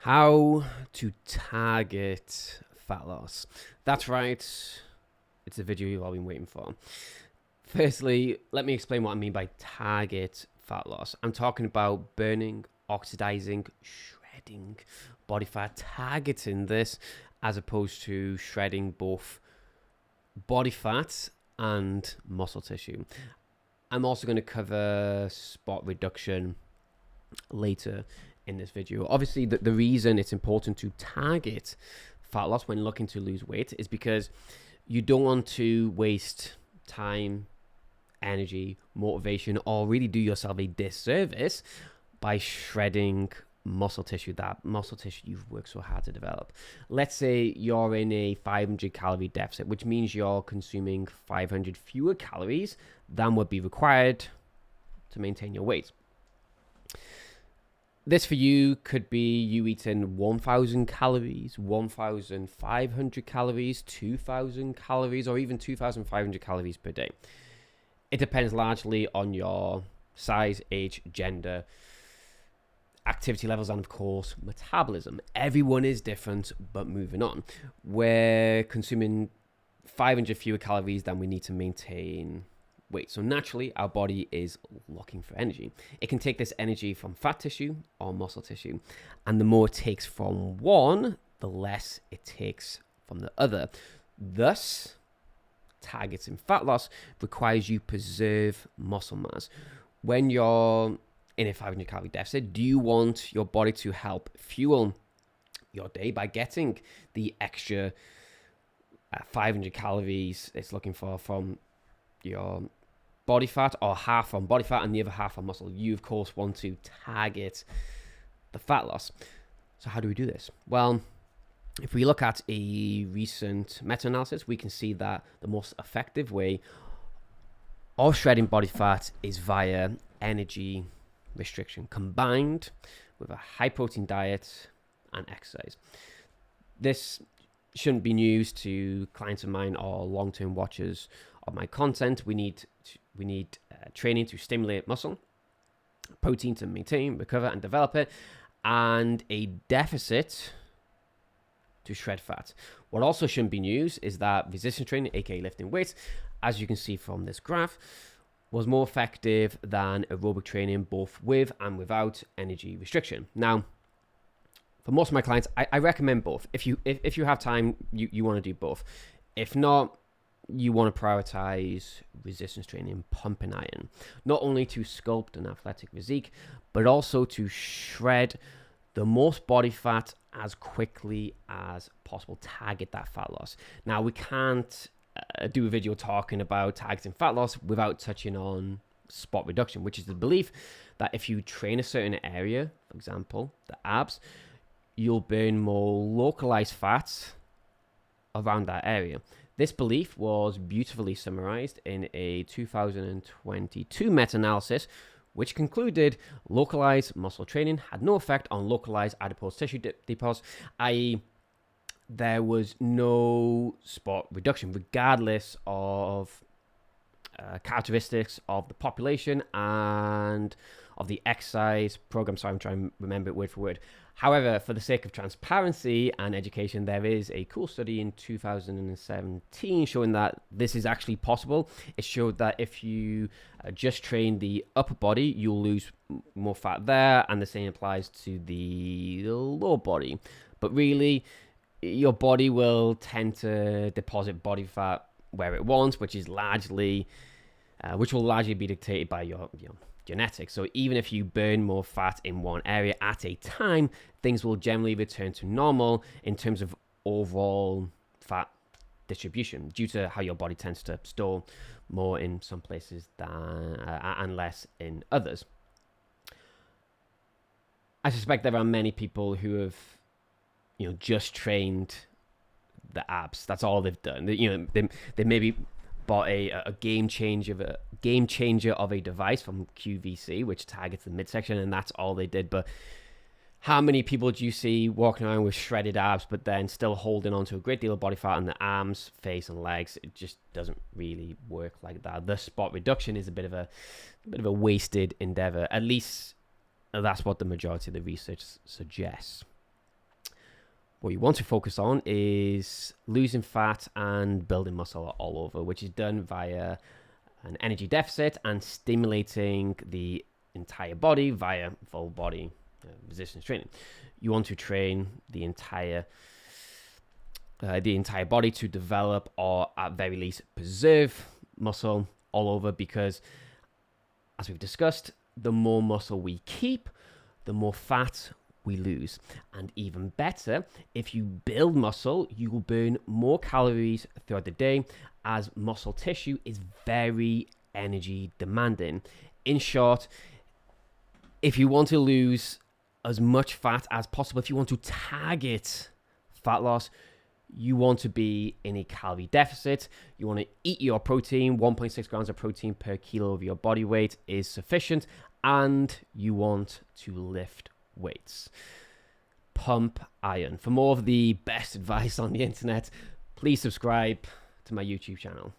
How to target fat loss. That's right. It's a video you've all been waiting for. Firstly, let me explain what I mean by target fat loss. I'm talking about burning, oxidizing, shredding body fat, targeting this as opposed to shredding both body fat and muscle tissue. I'm also going to cover spot reduction later in this video. Obviously, the reason it's important to target fat loss when looking to lose weight is because you don't want to waste time, energy, motivation, or really do yourself a disservice by shredding muscle tissue, that muscle tissue you've worked so hard to develop. Let's say you're in a 500 calorie deficit, which means you're consuming 500 fewer calories than would be required to maintain your weight. This for you could be you eating 1,000 calories, 1,500 calories, 2,000 calories, or even 2,500 calories per day. It depends largely on your size, age, gender, activity levels, and of course, metabolism. Everyone is different, but moving on. We're consuming 500 fewer calories than we need to maintain weight. So naturally, our body is looking for energy. It can take this energy from fat tissue or muscle tissue. And the more it takes from one, the less it takes from the other. Thus, targeting fat loss requires you preserve muscle mass. When you're in a 500 calorie deficit, do you want your body to help fuel your day by getting the extra 500 calories it's looking for from your body fat, or half from body fat and the other half from muscle? You, of course, want to target the fat loss. So how do we do this? Well, if we look at a recent meta-analysis, we can see that the most effective way of shredding body fat is via energy restriction combined with a high protein diet and exercise. This shouldn't be news to clients of mine or long-term watchers of my content. We need training to stimulate muscle, protein to maintain, recover, and develop it, and a deficit to shred fat. What also shouldn't be news is that resistance training, aka lifting weights, as you can see from this graph, was more effective than aerobic training, both with and without energy restriction. Now, for most of my clients, I recommend both. If you have time, you want to do both. If not, you want to prioritize resistance training, pumping iron, not only to sculpt an athletic physique, but also to shred the most body fat as quickly as possible, target that fat loss. Now, we can't do a video talking about targeting fat loss without touching on spot reduction, which is the belief that if you train a certain area, for example, the abs, you'll burn more localized fat around that area. This belief was beautifully summarized in a 2022 meta-analysis, which concluded localized muscle training had no effect on localized adipose tissue deposits, i.e., there was no spot reduction, regardless of characteristics of the population and of the exercise program. Sorry, I'm trying to remember it word for word. However, for the sake of transparency and education, there is a cool study in 2017 showing that this is actually possible. It showed that if you just train the upper body, you'll lose more fat there, and the same applies to the lower body. But really, your body will tend to deposit body fat where it wants, which will largely be dictated by your genetics. So even if you burn more fat in one area at a time, things will generally return to normal in terms of overall fat distribution due to how your body tends to store more in some places and less in others. I suspect there are many people who have just trained the abs. That's all they've done. They maybe bought a game changer of a device from QVC, which targets the midsection, and that's all they did. But how many people do you see walking around with shredded abs, but then still holding on to a great deal of body fat in the arms, face, and legs? It just doesn't really work like that. The spot reduction is a bit of a wasted endeavor. At least that's what the majority of the research suggests. What you want to focus on is losing fat and building muscle all over, which is done via an energy deficit and stimulating the entire body via full body resistance training. You want to train the entire body to develop, or at very least preserve, muscle all over, because as we've discussed, the more muscle we keep, the more fat we lose. And even better, if you build muscle, you will burn more calories throughout the day, as muscle tissue is very energy demanding. In short, if you want to lose as much fat as possible, if you want to target fat loss, you want to be in a calorie deficit. You want to eat your protein. 1.6 grams of protein per kilo of your body weight is sufficient. And you want to lift weights. Pump iron. For more of the best advice on the internet, please subscribe to my YouTube channel.